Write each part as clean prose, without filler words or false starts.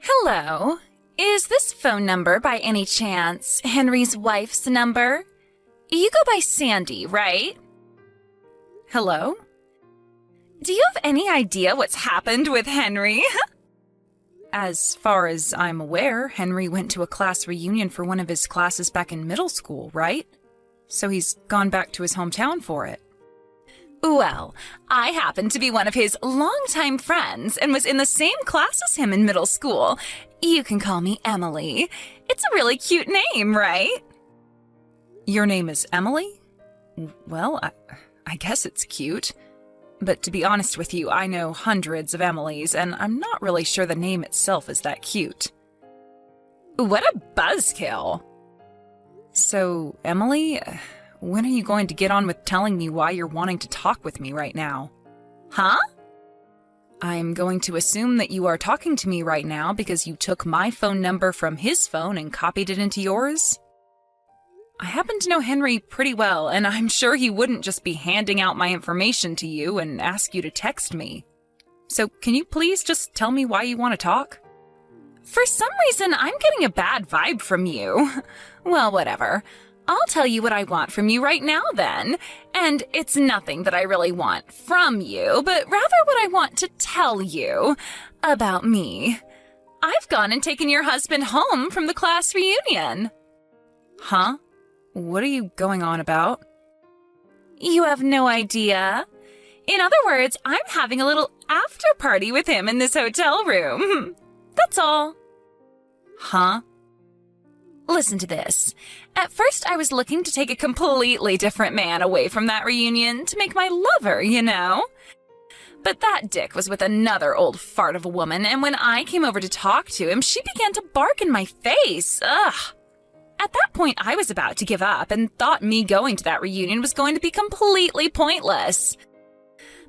Hello. Is this phone number by any chance Henry's wife's number? You go by Sandy, right? Hello? Do you have any idea what's happened with Henry? As far as I'm aware, Henry went to a class reunion for one of his classes back in middle school, right? So he's gone back to his hometown for it. Well, I happen to be one of his longtime friends and was in the same class as him in middle school. You can call me Emily. It's a really cute name, right? Your name is Emily? Well, I guess it's cute. But to be honest with you, I know hundreds of Emilys, and I'm not really sure the name itself is that cute. What a buzzkill! So, Emily, when are you going to get on with telling me why you're wanting to talk with me right now? Huh? I'm going to assume that you are talking to me right now because you took my phone number from his phone and copied it into yours? I happen to know Henry pretty well, and I'm sure he wouldn't just be handing out my information to you and ask you to text me. So can you please just tell me why you want to talk? For some reason, I'm getting a bad vibe from you. Well, whatever. I'll tell you what I want from you right now then. And it's nothing that I really want from you, but rather what I want to tell you about me. I've gone and taken your husband home from the class reunion. Huh? What are you going on about? You have no idea. In other words, I'm having a little after party with him in this hotel room. That's all. Huh? Listen to this. At first, I was looking to take a completely different man away from that reunion to make my lover, you know? But that dick was with another old fart of a woman, and when I came over to talk to him, she began to bark in my face. Ugh. At that point, I was about to give up and thought me going to that reunion was going to be completely pointless.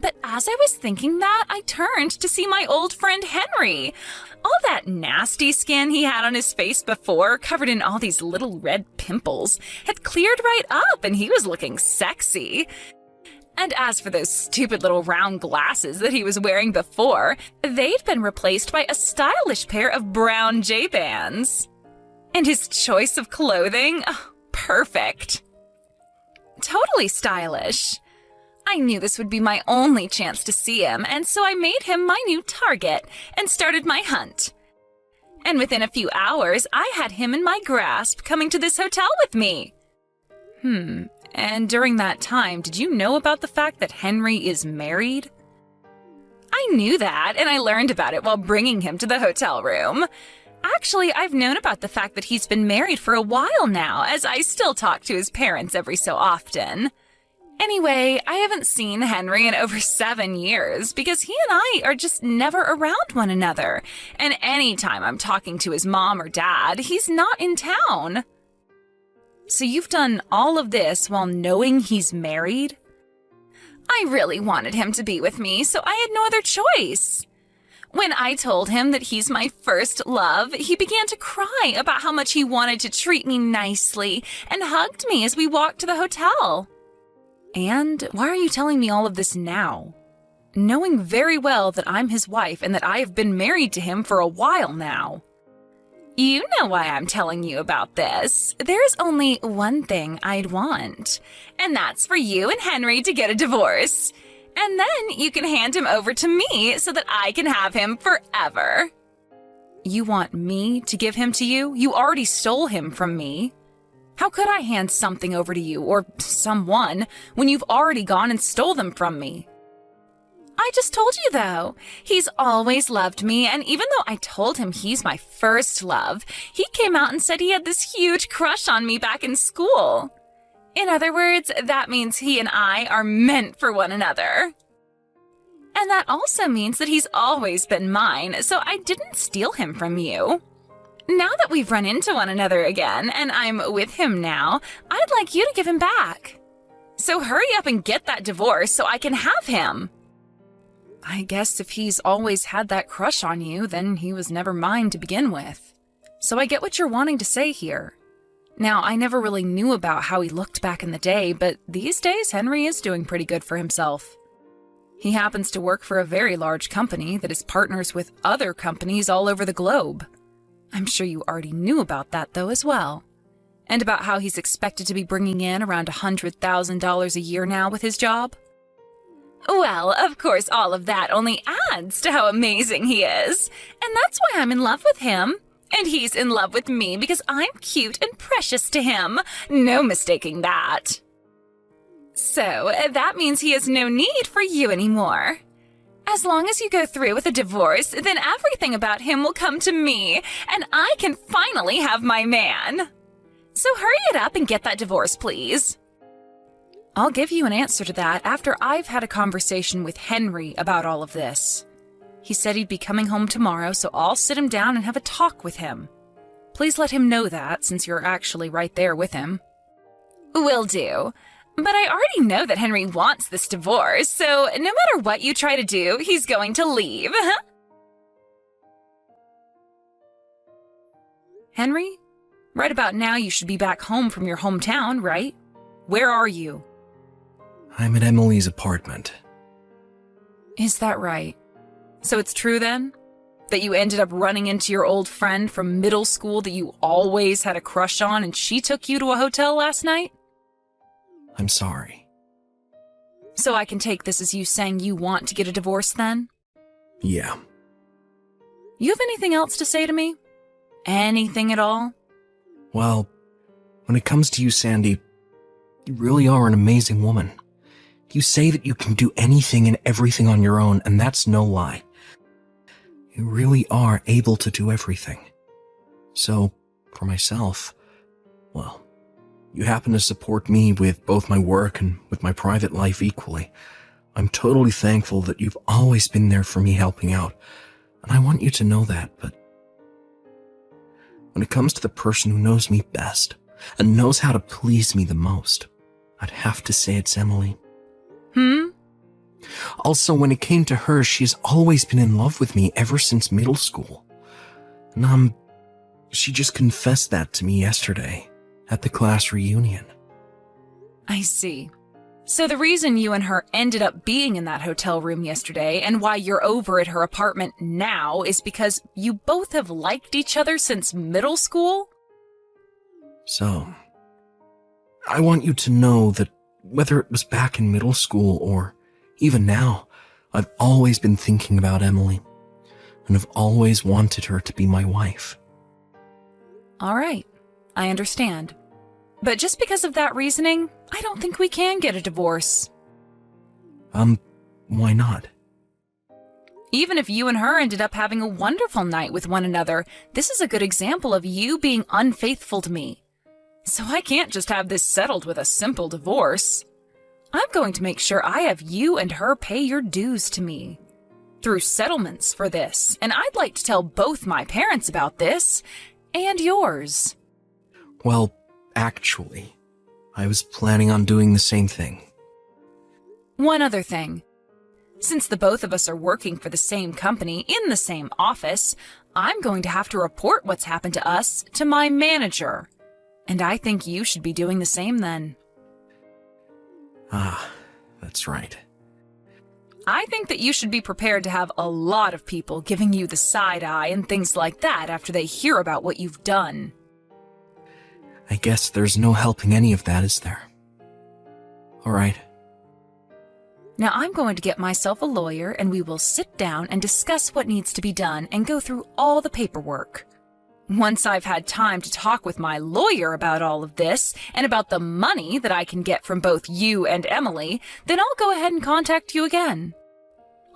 But as I was thinking that, I turned to see my old friend Henry. All that nasty skin he had on his face before, covered in all these little red pimples, had cleared right up and he was looking sexy. And as for those stupid little round glasses that he was wearing before, they'd been replaced by a stylish pair of brown J-bands. And his choice of clothing? Oh, perfect. Totally stylish. I knew this would be my only chance to see him, and so I made him my new target and started my hunt. And within a few hours, I had him in my grasp coming to this hotel with me. And during that time, did you know about the fact that Henry is married? I knew that, and I learned about it while bringing him to the hotel room. Actually, I've known about the fact that he's been married for a while now, as I still talk to his parents every so often. Anyway, I haven't seen Henry in over 7 years because he and I are just never around one another. And anytime I'm talking to his mom or dad, he's not in town. So you've done all of this while knowing he's married? I really wanted him to be with me, so I had no other choice. When I told him that he's my first love, he began to cry about how much he wanted to treat me nicely and hugged me as we walked to the hotel. And why are you telling me all of this now? Knowing very well that I'm his wife and that I have been married to him for a while now. You know why I'm telling you about this. There's only one thing I'd want, and that's for you and Henry to get a divorce. And then you can hand him over to me so that I can have him forever. You want me to give him to you? You already stole him from me. How could I hand something over to you, or someone, when you've already gone and stole them from me? I just told you, though. He's always loved me, and even though I told him he's my first love, he came out and said he had this huge crush on me back in school. In other words, that means he and I are meant for one another. And that also means that he's always been mine, so I didn't steal him from you. Now that we've run into one another again, and I'm with him now, I'd like you to give him back. So hurry up and get that divorce so I can have him. I guess if he's always had that crush on you, then he was never mine to begin with. So I get what you're wanting to say here. Now, I never really knew about how he looked back in the day, but these days Henry is doing pretty good for himself. He happens to work for a very large company that is partners with other companies all over the globe. I'm sure you already knew about that, though, as well. And about how he's expected to be bringing in around $100,000 a year now with his job. Well, of course, all of that only adds to how amazing he is. And that's why I'm in love with him. And he's in love with me because I'm cute and precious to him. No mistaking that. So, that means he has no need for you anymore. As long as you go through with a divorce, then everything about him will come to me, and I can finally have my man. So hurry it up and get that divorce, please. I'll give you an answer to that after I've had a conversation with Henry about all of this. He said he'd be coming home tomorrow, so I'll sit him down and have a talk with him. Please let him know that, since you're actually right there with him. Will do. But I already know that Henry wants this divorce, so no matter what you try to do, he's going to leave. Henry, right about now you should be back home from your hometown, right? Where are you? I'm at Emily's apartment. Is that right? So it's true then? That you ended up running into your old friend from middle school that you always had a crush on and she took you to a hotel last night? I'm sorry. So I can take this as you saying you want to get a divorce then? Yeah. You have anything else to say to me? Anything at all? Well, when it comes to you, Sandy, you really are an amazing woman. You say that you can do anything and everything on your own, and that's no lie. You really are able to do everything. So, for myself, well, you happen to support me with both my work and with my private life equally. I'm totally thankful that you've always been there for me helping out, and I want you to know that, but when it comes to the person who knows me best and knows how to please me the most, I'd have to say it's Emily. Also, when it came to her, she's always been in love with me ever since middle school. And, she just confessed that to me yesterday at the class reunion. I see. So the reason you and her ended up being in that hotel room yesterday and why you're over at her apartment now is because you both have liked each other since middle school? So, I want you to know that whether it was back in middle school or even now, I've always been thinking about Emily, and I've always wanted her to be my wife. All right, I understand. But just because of that reasoning, I don't think we can get a divorce. Why not? Even if you and her ended up having a wonderful night with one another, this is a good example of you being unfaithful to me. So I can't just have this settled with a simple divorce. I'm going to make sure I have you and her pay your dues to me through settlements for this, and I'd like to tell both my parents about this and yours. Well, actually, I was planning on doing the same thing. One other thing. Since the both of us are working for the same company in the same office, I'm going to have to report what's happened to us to my manager. And I think you should be doing the same then. Ah, that's right. I think that you should be prepared to have a lot of people giving you the side eye and things like that after they hear about what you've done. I guess there's no helping any of that, is there? All right. Now I'm going to get myself a lawyer and we will sit down and discuss what needs to be done and go through all the paperwork. Once I've had time to talk with my lawyer about all of this and about the money that I can get from both you and Emily, then I'll go ahead and contact you again.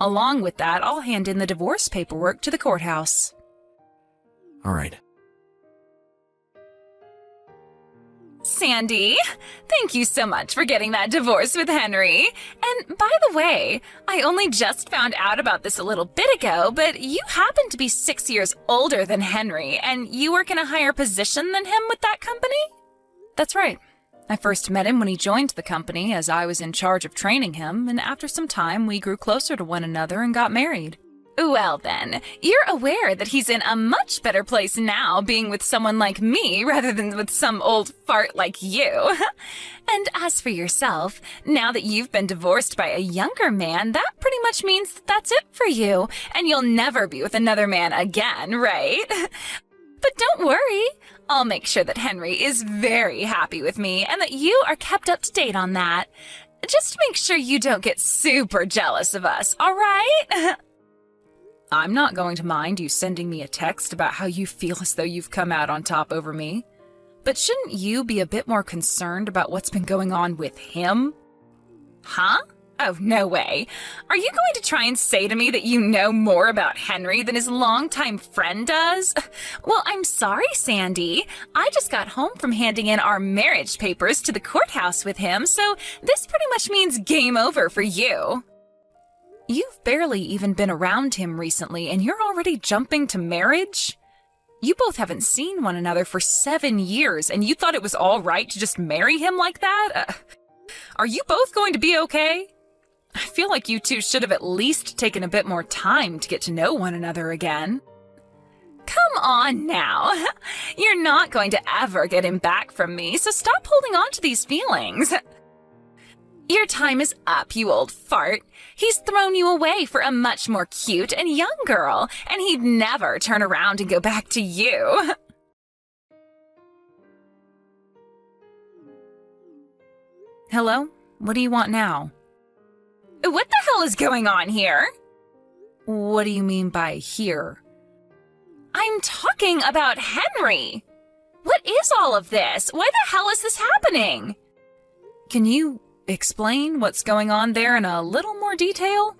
Along with that, I'll hand in the divorce paperwork to the courthouse. All right. Sandy, thank you so much for getting that divorce with Henry. And by the way, I only just found out about this a little bit ago, but you happen to be 6 years older than Henry, and you work in a higher position than him with that company? That's right. I first met him when he joined the company, as I was in charge of training him, and after some time we grew closer to one another and got married. Well then, you're aware that he's in a much better place now being with someone like me rather than with some old fart like you. And as for yourself, now that you've been divorced by a younger man, that pretty much means that that's it for you, and you'll never be with another man again, right? But don't worry, I'll make sure that Henry is very happy with me and that you are kept up to date on that. Just make sure you don't get super jealous of us, all right? I'm not going to mind you sending me a text about how you feel as though you've come out on top over me. But shouldn't you be a bit more concerned about what's been going on with him? Huh? Oh, no way. Are you going to try and say to me that you know more about Henry than his longtime friend does? Well, I'm sorry, Sandy. I just got home from handing in our marriage papers to the courthouse with him, so this pretty much means game over for you. You've barely even been around him recently, and you're already jumping to marriage? You both haven't seen one another for 7 years, and you thought it was all right to just marry him like that? Are you both going to be okay? I feel like you two should have at least taken a bit more time to get to know one another again. Come on now. You're not going to ever get him back from me, so stop holding on to these feelings. Your time is up, you old fart. He's thrown you away for a much more cute and young girl, and he'd never turn around and go back to you. Hello? What do you want now? What the hell is going on here? What do you mean by here? I'm talking about Henry. What is all of this? Why the hell is this happening? Can you explain what's going on there in a little more detail?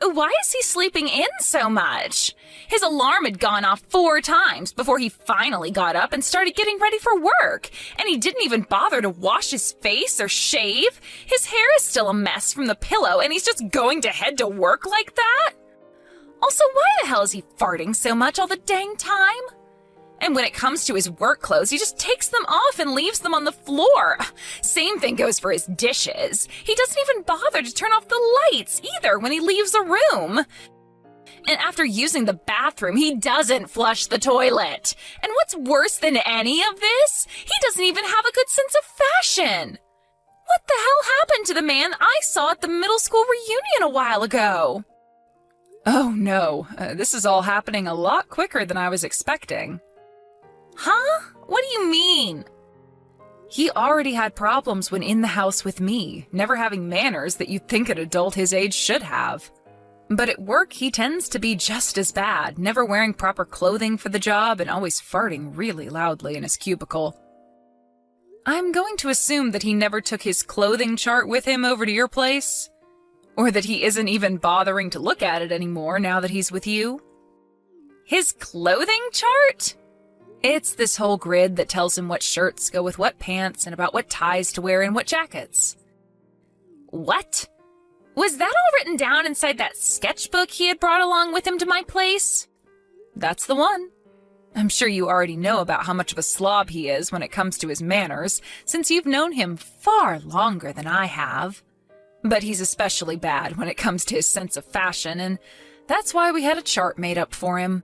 Why is he sleeping in so much? His alarm had gone off 4 times before he finally got up and started getting ready for work. And he didn't even bother to wash his face or shave. His hair is still a mess from the pillow, and he's just going to head to work like that? Also, why the hell is he farting so much all the dang time? And when it comes to his work clothes, he just takes them off and leaves them on the floor. Same thing goes for his dishes. He doesn't even bother to turn off the lights either when he leaves a room. And after using the bathroom, he doesn't flush the toilet. And what's worse than any of this? He doesn't even have a good sense of fashion. What the hell happened to the man I saw at the middle school reunion a while ago? Oh no, this is all happening a lot quicker than I was expecting. Huh? What do you mean? He already had problems when in the house with me, never having manners that you'd think an adult his age should have. But at work, he tends to be just as bad, never wearing proper clothing for the job and always farting really loudly in his cubicle. I'm going to assume that he never took his clothing chart with him over to your place? Or that he isn't even bothering to look at it anymore now that he's with you? His clothing chart? It's this whole grid that tells him what shirts go with what pants and about what ties to wear and what jackets. What? Was that all written down inside that sketchbook he had brought along with him to my place? That's the one. I'm sure you already know about how much of a slob he is when it comes to his manners, since you've known him far longer than I have. But he's especially bad when it comes to his sense of fashion, and that's why we had a chart made up for him.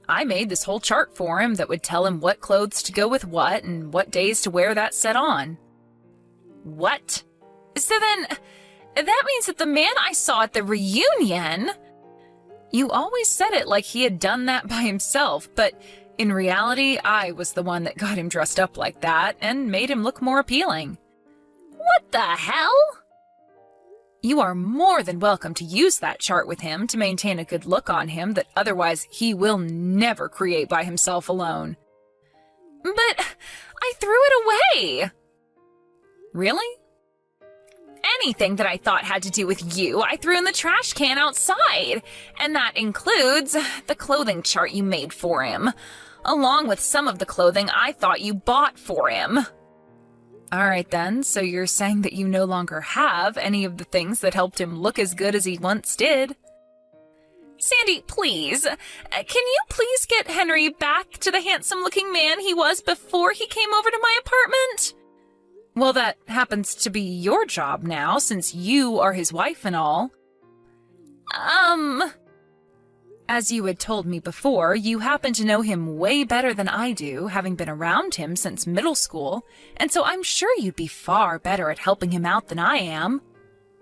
I made this whole chart for him that would tell him what clothes to go with what and what days to wear that set on. What? So then, that means that the man I saw at the reunion... You always said it like he had done that by himself, but in reality, I was the one that got him dressed up like that and made him look more appealing. What the hell? You are more than welcome to use that chart with him to maintain a good look on him that otherwise he will never create by himself alone. But I threw it away. Really? Anything that I thought had to do with you, I threw in the trash can outside. And that includes the clothing chart you made for him, along with some of the clothing I thought you bought for him. All right then, so you're saying that you no longer have any of the things that helped him look as good as he once did. Sandy, please, can you please get Henry back to the handsome-looking man he was before he came over to my apartment? Well, that happens to be your job now, since you are his wife and all. As you had told me before, you happen to know him way better than I do, having been around him since middle school, and so I'm sure you'd be far better at helping him out than I am.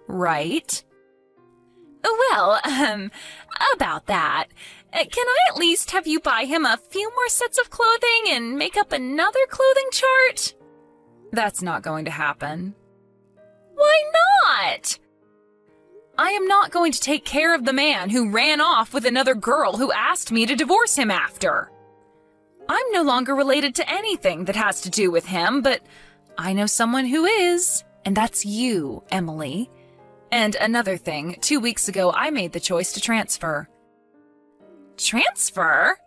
Right? Well, about that, can I at least have you buy him a few more sets of clothing and make up another clothing chart? That's not going to happen. Why not? I am not going to take care of the man who ran off with another girl who asked me to divorce him after. I'm no longer related to anything that has to do with him, but I know someone who is, and that's you, Emily. And another thing, 2 weeks ago I made the choice to transfer. Transfer?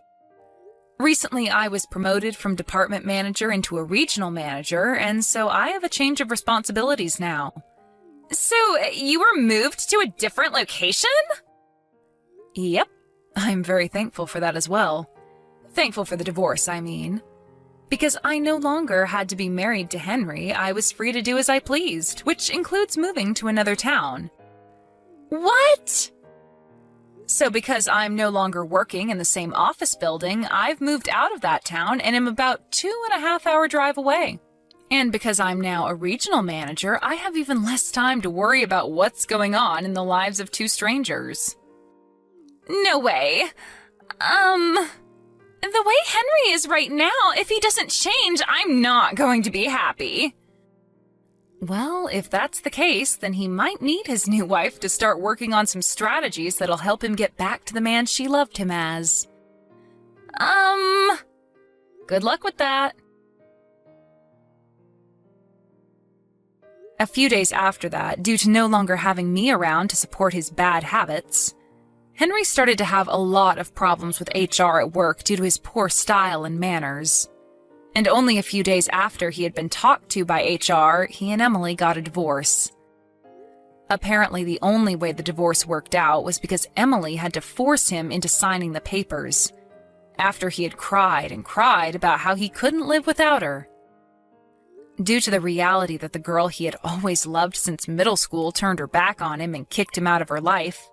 Recently I was promoted from department manager into a regional manager, and so I have a change of responsibilities now. So, you were moved to a different location? Yep, I'm very thankful for that as well. Thankful for the divorce, I mean. Because I no longer had to be married to Henry, I was free to do as I pleased, which includes moving to another town. What? So because I'm no longer working in the same office building, I've moved out of that town and am about 2.5-hour drive away. And because I'm now a regional manager, I have even less time to worry about what's going on in the lives of two strangers. No way. The way Henry is right now, if he doesn't change, I'm not going to be happy. Well, if that's the case, then he might need his new wife to start working on some strategies that'll help him get back to the man she loved him as. Good luck with that. A few days after that, due to no longer having me around to support his bad habits, Henry started to have a lot of problems with HR at work due to his poor style and manners. And only a few days after he had been talked to by HR, he and Emily got a divorce. Apparently, the only way the divorce worked out was because Emily had to force him into signing the papers, after he had cried and cried about how he couldn't live without her. Due to the reality that the girl he had always loved since middle school turned her back on him and kicked him out of her life,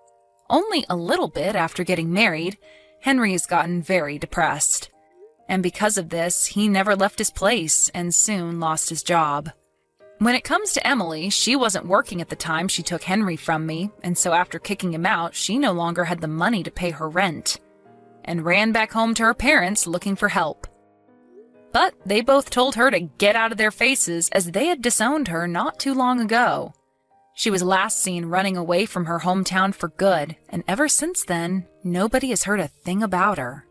only a little bit after getting married, Henry has gotten very depressed. And because of this, he never left his place and soon lost his job. When it comes to Emily, she wasn't working at the time she took Henry from me, and so after kicking him out, she no longer had the money to pay her rent, and ran back home to her parents looking for help. But they both told her to get out of their faces as they had disowned her not too long ago. She was last seen running away from her hometown for good, and ever since then, nobody has heard a thing about her.